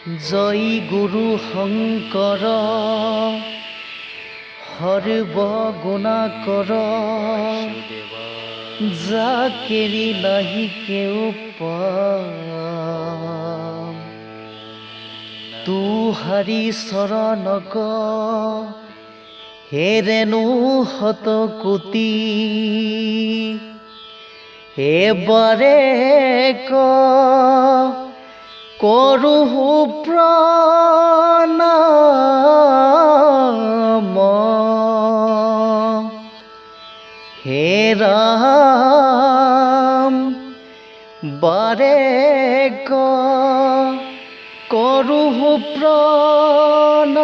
জয় গুৰু শংকৰ সৰ্বগুণাকৰ যাকেৰি নাহি কেও পাম তুহাৰি চৰণক হেৰেনো শত কোটি এবাৰে কৰো প্ৰণাম হে ৰাম বাৰে কৰো প্ৰণাম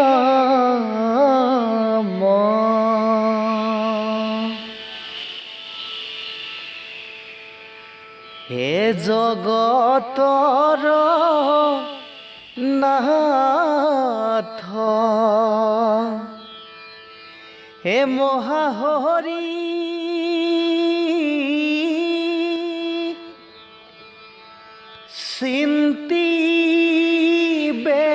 হে জগতৰ নাথ হে মহাহৰি চিন্তি বেকতা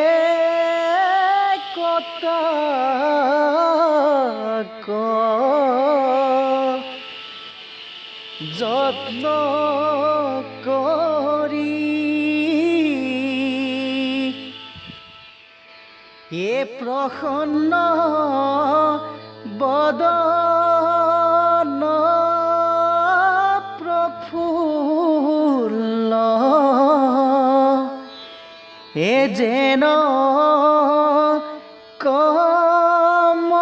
যত্ন কৰি এ প্ৰসন্ন বদন প্ৰফুল্ল এ যেন কমল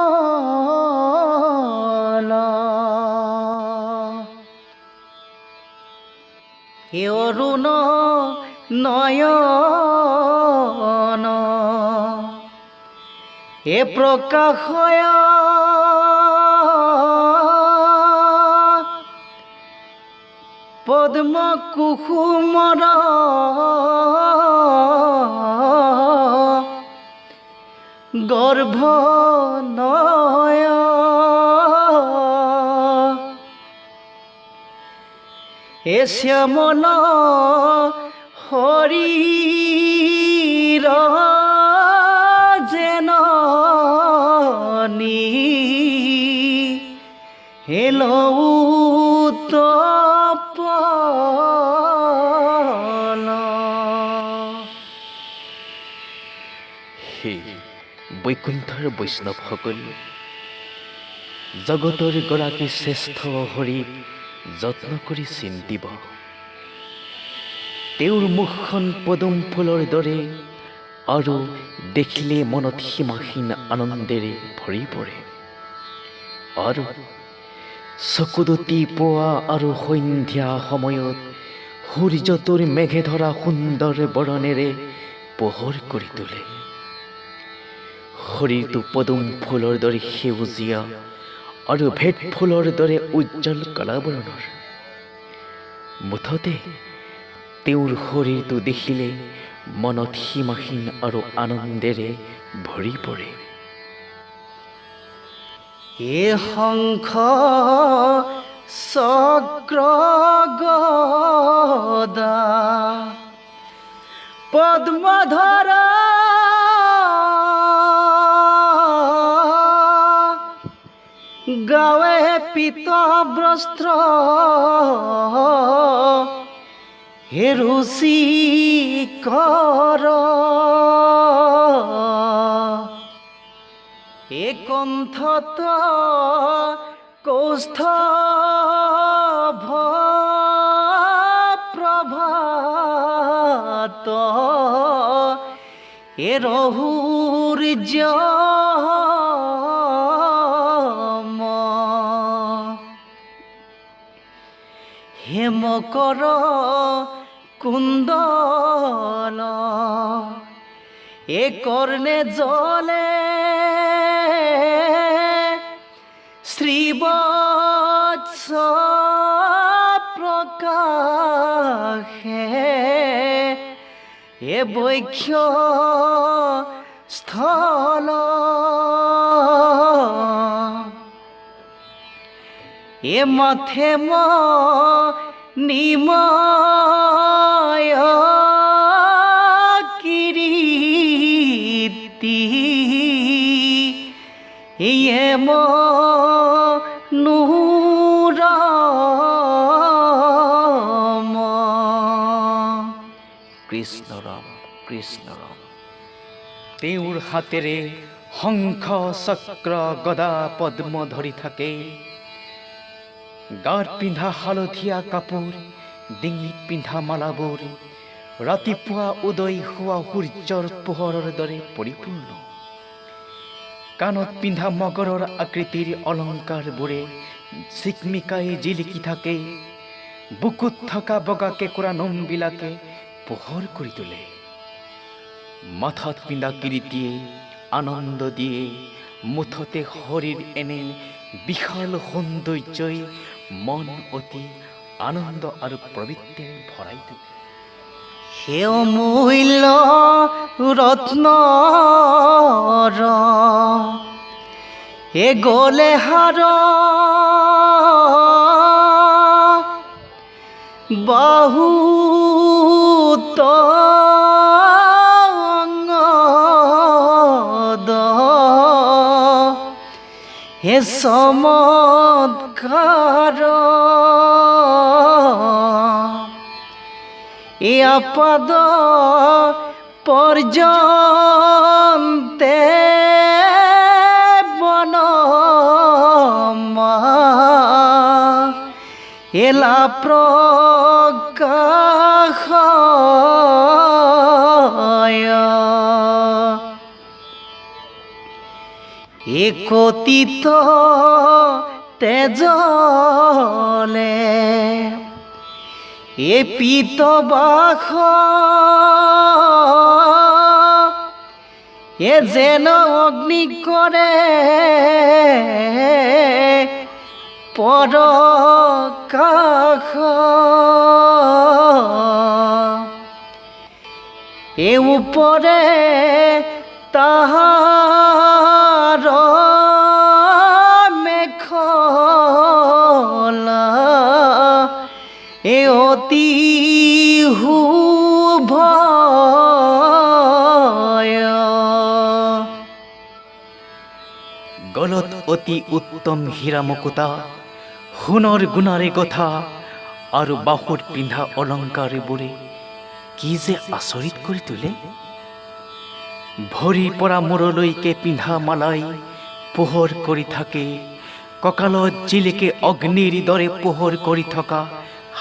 হে অৰুণ নয়ন হে প্ৰকাশয় পদ্ম কুসুমৰ গৰ্ভ নয় হে শ্যামল শৰীৰ যেন হে লৌতপল হে বৈকুণ্ঠৰ বৈষ্ণৱসকল জগতৰ গৰাকী শ্ৰেষ্ঠ হৰিক যত্ন কৰি চিন্তিব তেওঁৰ মুখখন পদুম ফুলৰ দৰে আৰু দেখিলে মনত সীমাহীন আনন্দেৰে ভৰি পৰে আৰু চকুদুটি পুৱা আৰু সন্ধ্যা সময়ত সূৰ্যটোৰ মেঘে ধৰা সুন্দৰ বৰণেৰে পোহৰ কৰি তোলে শৰীৰটো পদুম ফুলৰ দৰে সেউজীয়া আৰু ভেট ফুলৰ দৰে উজ্জ্বল কলাবৰণৰ মুঠতে তেওঁৰ শৰীৰটো দেখিলে মনত সীমাহীন আৰু আনন্দেৰে ভৰি পৰে হে শংখ চক্ৰ গদা পদ্মধৰ গাৱে পীত বস্ত্ৰ হে ৰুচিকৰ হে কণ্ঠত কৌষ্ঠভ প্ৰভাত হে ৰহুৰ্য হে মকৰ কুণ্ডল এ কৰ্ণে জলে শ্ৰীবৎস প্ৰকাশে এ বৈক্ষ স্থল এ মাথে নিময় কিৰি মনোৰম কৃষ্ণ ৰাম কৃষ্ণ ৰাম। তেওঁৰ হাতেৰে শংখ চক্ৰ গদা পদ্ম ধৰি থাকে। গাত পিন্ধা হালধীয়া কাপোৰ, ডিঙিত পিন্ধা মালাবোৰ ৰাতিপুৱা উদয় হোৱা সূৰ্যৰ পোহৰৰ দৰে পৰিপূৰ্ণ। কাণত পিন্ধা মগৰৰ আকৃতিৰ অলংকাৰবোৰে চিকমিকাই জিলিকি থাকে। বুকুত থকা বগা কেঁকোৰা নোমবিলাকে পোহৰ কৰি তোলে। মাথাত পিন্ধা কিৰীটিয়ে আনন্দ দিয়ে। মুঠতে শৰীৰ এনে বিশাল সৌন্দৰ্যই মন অতি আনন্দ আৰু প্ৰবৃত্তিৰে ভৰাই তোলে। হে অমূল্য ৰত্নৰ হে গলে হাৰ বহুত অঙ্গদ হে চমৎকাৰ আপদ পর্যন্তে বনমা এলা প্রকাশ একতিত তেজলে এ পিতবাস এ যেন অগ্নি করে পরকাশ এ উপরে তাহার মেখলা এ অতি শুভয় গলত অতি উত্তম হীৰা মুকুতা, সোণৰ গুণাৰে গথা আৰু বাহুত পিন্ধা অলংকাৰবোৰে কি যে আচৰিত কৰি তোলে। ভৰিৰ পৰা মূৰলৈকে পিন্ধা মালাই পোহৰ কৰি থাকে। কঁকালত জিলিকে অগ্নিৰ দৰে পোহৰ কৰি থকা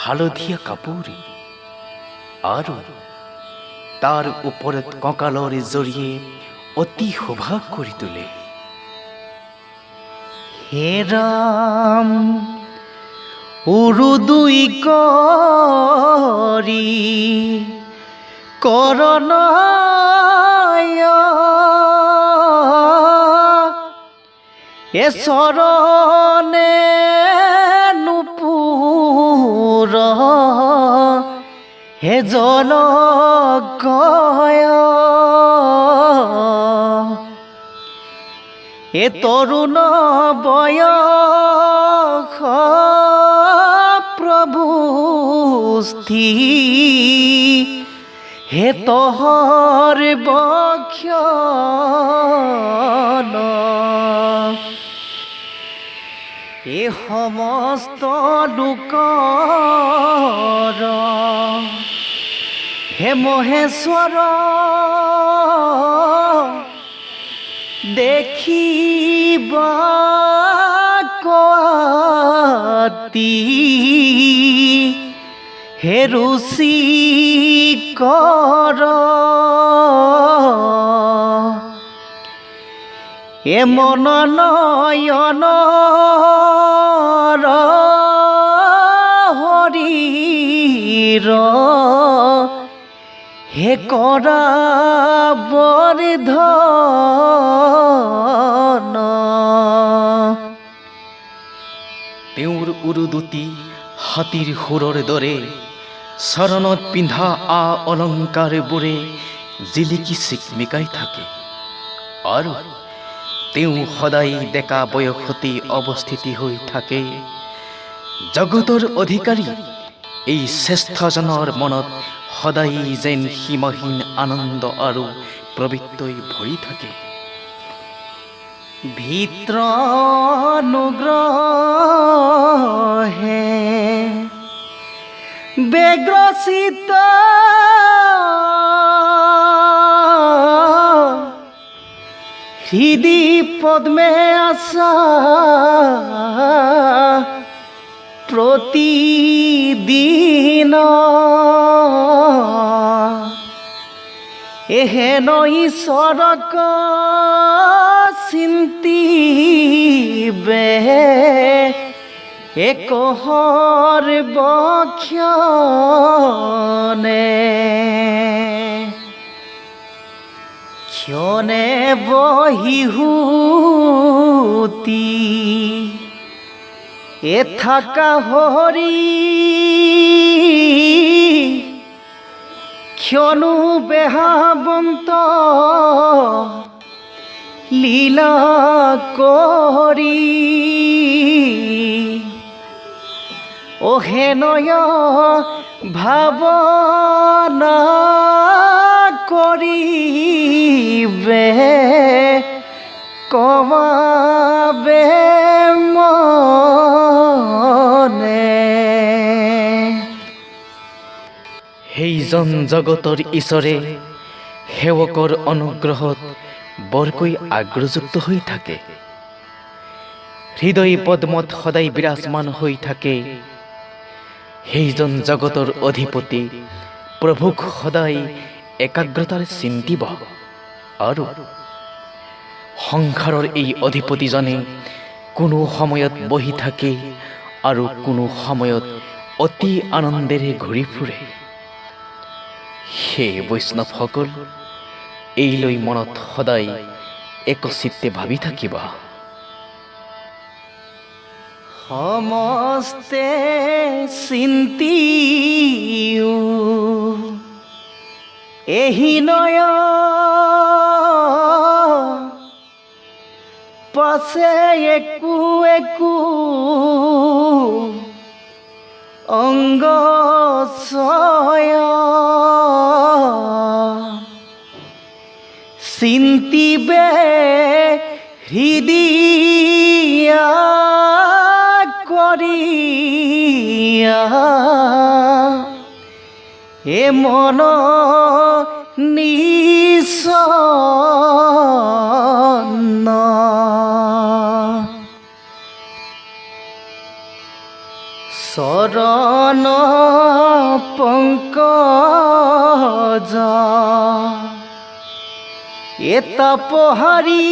হালধীয়া কাপোৰ আৰু তাৰ ওপৰত কঁকালৰ জৰিয়ে অতি শোভা কৰি তোলে। হে ৰাম উৰু দুই কৰি কৰণয় এ চৰণে নুপুৰ হে জলকয় এ তৰুণ বয়স প্ৰভু স্থিৰ হে তহৰ বক্ষণ এ সমস্ত লোকৰ হে মহেশ্বৰ দেখিবা কোৱাতি হে ৰুচি কৰ এ মন নয়ন হৰিৰ হে কৰা বৰ্ধন তেওঁৰ উৰুদুটি হাতীৰ সুৰৰ দৰে, চৰণত পিন্ধা আ অলংকাৰবোৰে জিলিকি চিকমিকাই থাকে আৰু তেওঁ সদায় ডেকা বয়সতেই অৱস্থিতি হৈ থাকে। জগতৰ অধিকাৰী এই শ্ৰেষ্ঠজনৰ মনত সদায় যেন সীমাহীন আনন্দ আৰু প্ৰবৃত্তই ভৰি থাকে। ভিত্ৰ অনুগ্ৰহে ব্যগ্ৰচিত হৃদি পদ্মে আছা প্ৰতিদিন এহেন ঈশ্বৰক চিন্তিবে একহৰ বক্ষণে ক্ষণে বহিহুতি এথাকা হৰি ক্ষণো বেহাবন্ত লীলা কৰি অহেনয় ভাৱনা কৰিবে কমাবে মনে সেইজন জগতৰ ঈশ্বৰে সেৱকৰ অনুগ্ৰহত বৰকৈ আগ্ৰযুক্ত হৈ থাকে। হৃদয় পদ্মত সদায় বিৰাজমান হৈ থাকে। সেইজন জগতৰ অধিপতি প্ৰভুক সদায় একাগ্ৰতাৰে চিন্তিব আৰু সংসাৰৰ এই অধিপতিজনে কোনো সময়ত বহি থাকে আৰু কোনো সময়ত অতি আনন্দেৰে ঘূৰি ফুৰে। সেই বৈষ্ণৱসকল এইলৈ মনত সদায় একচিত্তে ভাবি থাকিবা। সমস্তে চিন্তিও এহিনয় পাছে একো একো অংগ চিন্তিবে হৃদিয়া করিয়া এ মন নিঃসন্ন শরণ পঙ্কজ এটা পহারি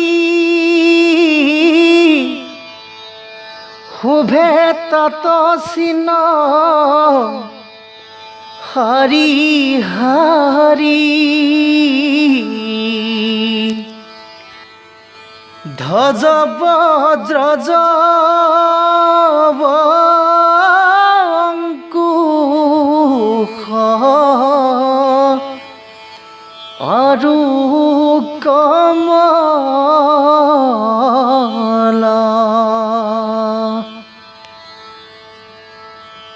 শুভে তত চিন হারি হারি ধ্বজ বজ্রজ অঙ্কুশ আৰু কমলা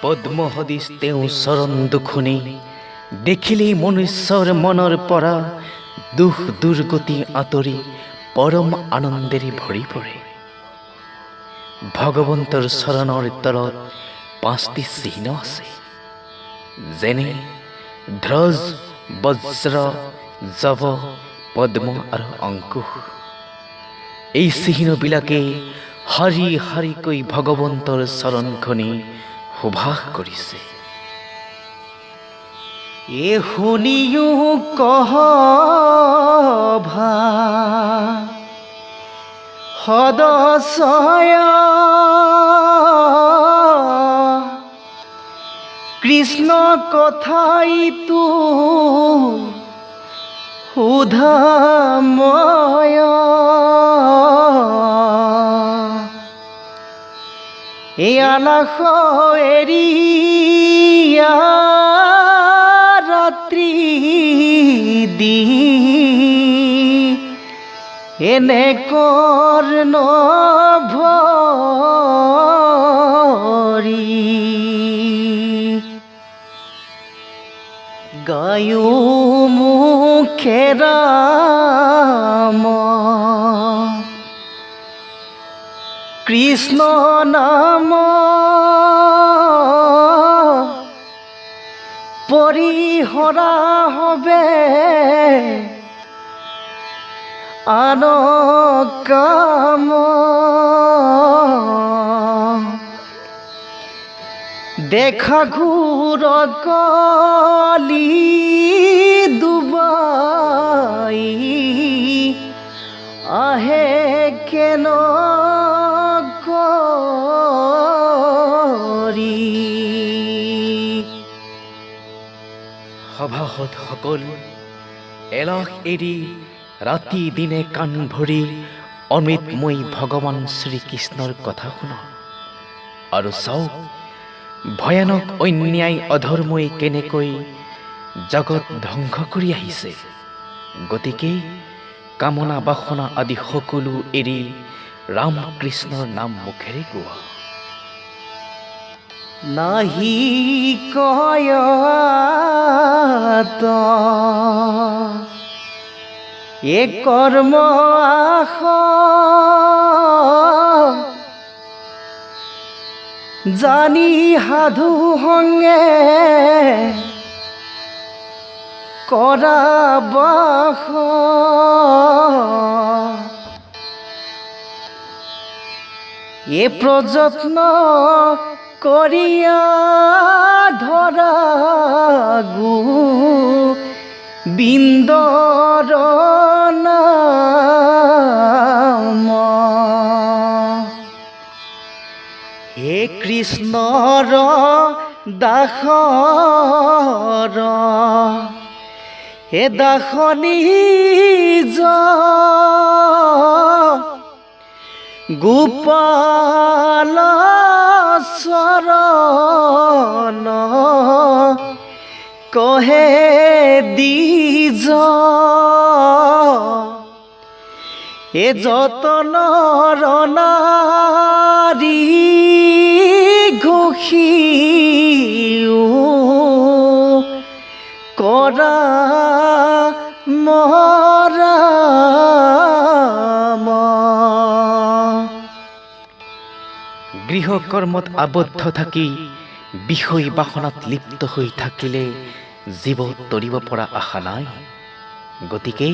পদ্মসদৃশ তেওঁ চৰণ দুখনি দেখিলেই মনুষ্যৰ মনৰ পৰা দুখ দুৰ্গতি আঁতৰি পৰম আনন্দেৰে ভৰি পৰে। ভগৱন্তৰ চৰণৰ তলত 5টি চিহ্ন আছে, যেনে ধ্বজ, বজ্ৰ, যৱ, পদ্ম আৰু অংকুশ। এই চিহ্নবিলাকে শাৰী শাৰীকৈ ভগৱন্তৰ চৰণখনি সুভাষ কৰিছে। এ শুনিও কহ ভা সদশয় কৃষ্ণ কথাইতো সুধাময় আলাস এৰিয়া ৰাত্ৰি দি এনে কৰ্ণ ভৰি গায়ো মুখে ৰাম কৃষ্ণ নাম পৰিহৰা হবে আন কাম দেখা ঘূৰ কলি ডুবাই আহে কেন কৰি সভাসদসকল এলাহ এৰি ৰাতি দিনে কাণ ভৰি অমৃতময়ী ভগৱান শ্ৰীকৃষ্ণৰ কথা শুনা আৰু চাওক ভয়ানক অন্যায় অধৰ্মই কেনেকৈ জগত ধ্বংস কৰি আহিছে। গতিকে কামনা বাসনা আদি সকলো এৰি ৰাম কৃষ্ণৰ নাম মুখেৰে গোৱা। নাহি কয়ত এ কৰ্ম আস জানি সাধু সংগে কৰা বাস এ প্ৰযত্ন কৰিয়া ধৰা গোবিন্দৰ নাম হে কৃষ্ণৰ দাসৰ হে দাসনী গোপাল চৰণ কহে দিজ এ যতনৰ নাৰী ঘোষিও কৰা মৰাম গৃহকৰ্মত আবদ্ধ থাকি বিষয় বাসনাত লিপ্ত হৈ থাকিলে জীৱ তৰিব পৰা আশা নাই। গতিকে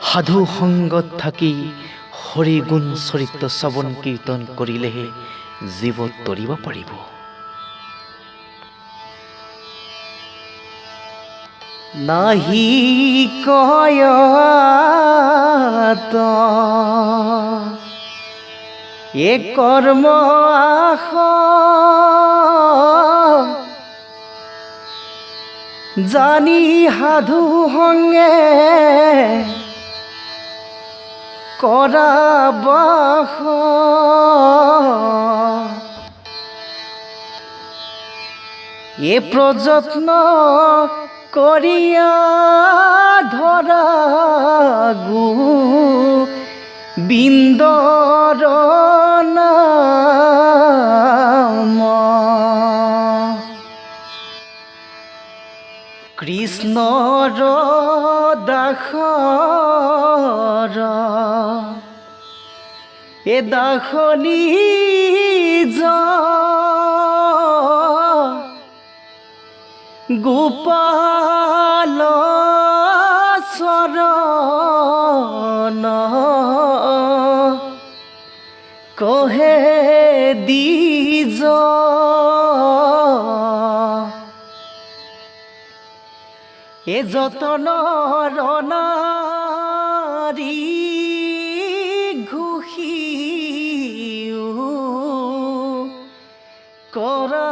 সাধু সংগত থাকি হৰি গুণ চৰিত্ৰ শ্ৰৱণ কীৰ্তন কৰিলেহে জীৱ তৰিব পাৰিব। নাহি কয়ত এ কৰ্ম আস জানি সাধু সংগে কৰা বাস এ প্ৰযত্ন কৰিয়া ধৰা গোবিন্দৰ নাম কৃষ্ণৰ দাসৰ এ দাসনী গোপাল চৰণ কহে দিজ এ যতনৰ নাৰী ঘোষিও কৰা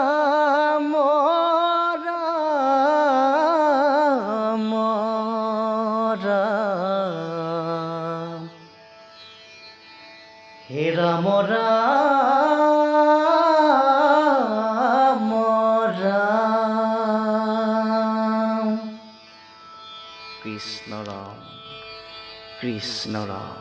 হে ৰাম ৰাম ৰাম কৃষ্ণ ৰাম কৃষ্ণ ৰাম।